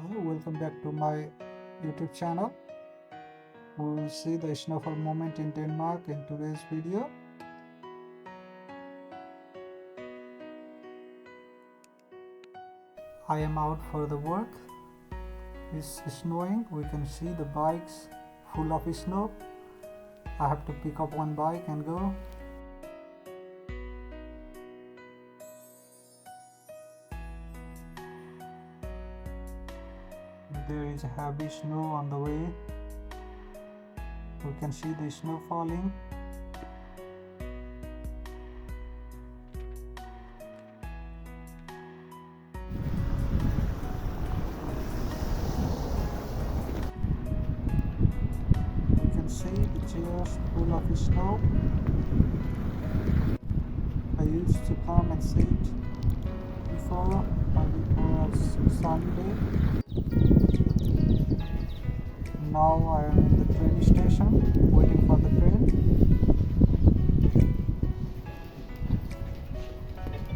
Hello, welcome back to my YouTube channel. We will see the snowfall moment in Denmark in today's video. I am out for the work. It's snowing. We can see the bikes full of snow. I have to pick up one bike and go. There is heavy snow on the way. We can see the snow falling. We can see the chairs full of snow. I used to come and sit before, but it was Sunday. Now I am in the train station waiting for the train.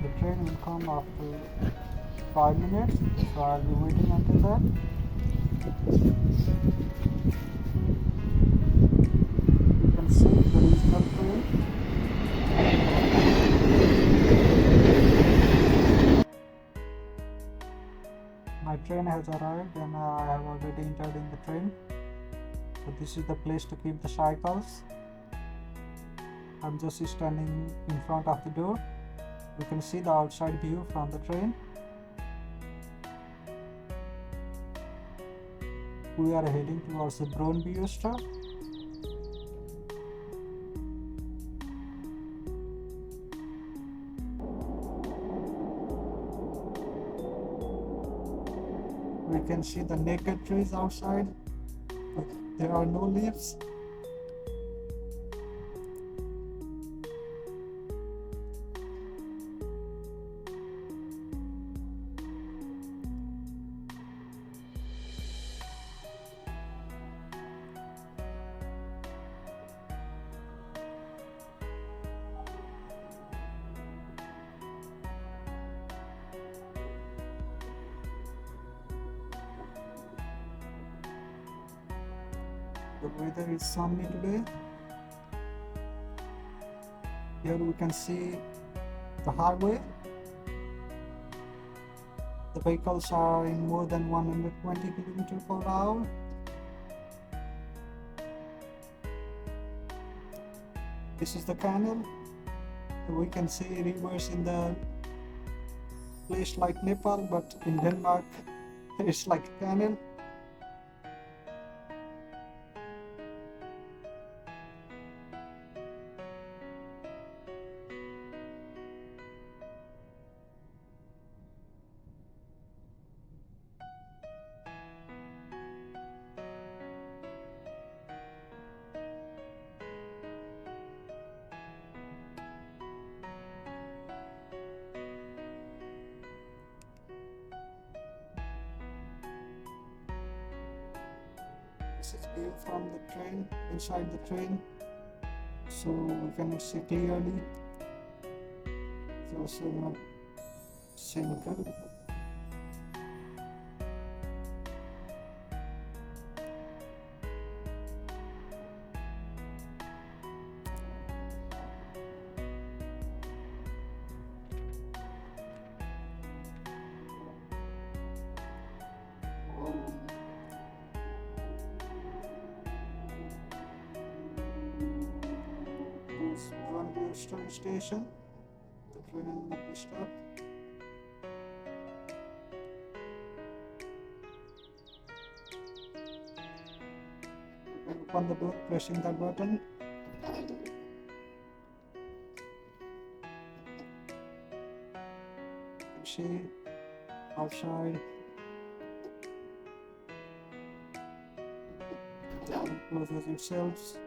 The train will come after 5 minutes, so I'll be waiting until that. You can see the regional train. My train has arrived and I have already entered in the train. So this is the place to keep the cycles. I'm just standing in front of the door. You can see the outside view from the train. We are heading towards the Brøndby stop. We can see the naked trees outside, but there are no leaves. The weather is sunny today. Here we can see the highway. The vehicles are in more than 120 km per hour. This is the canal. We can see rivers in the place like Nepal, but in Denmark it's like a canal. This is view from the train, inside the train, so we cannot see clearly. It's also not seeing good. Brøndby station. The train will be stopped. Open the door, pressing that button. You see outside. Close it yourselves.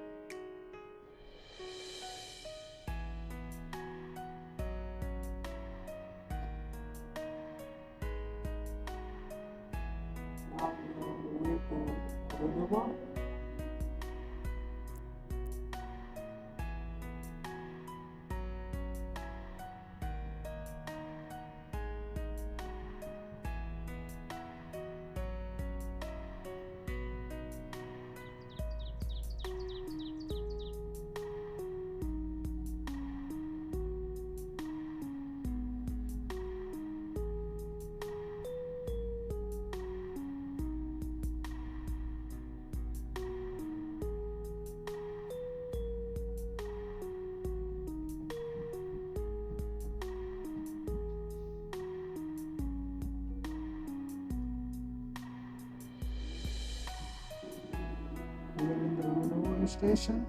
Now we are on the way to Rødovre. station.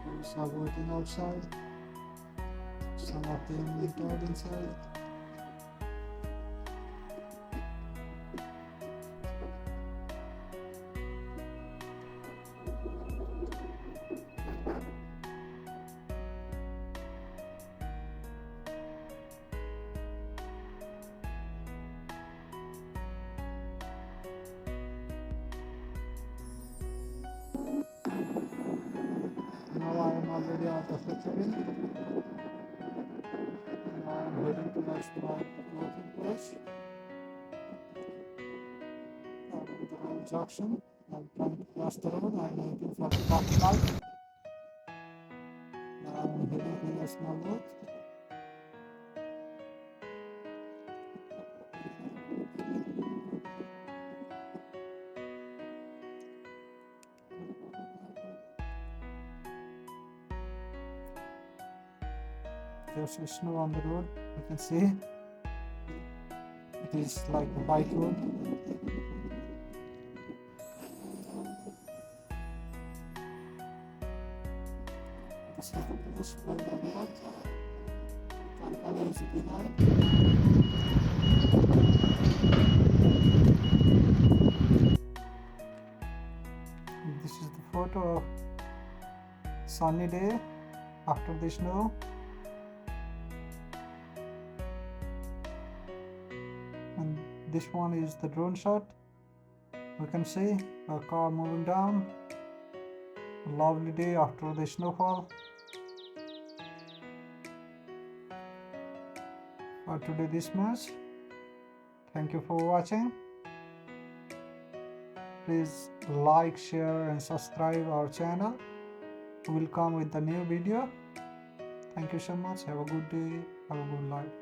Police are waiting outside. Some of them entered inside. Now I am already out of the train. Now I am heading towards my working place. I'm at the road junction. I'm trying to cross the road. I'm waiting for the traffic light. Now I'm heading towards my work. There's snow on the road. You can see it is like a white road. This is the place where I work. Company is behind. This is the photo of sunny day after the snow. And this one is the drone shot. We can see a car moving down. A lovely day after the snowfall. For today this much. Thank you for watching. Please like, share and subscribe our channel. We will come with the new video. Thank you so much. Have a good day. Have a good life.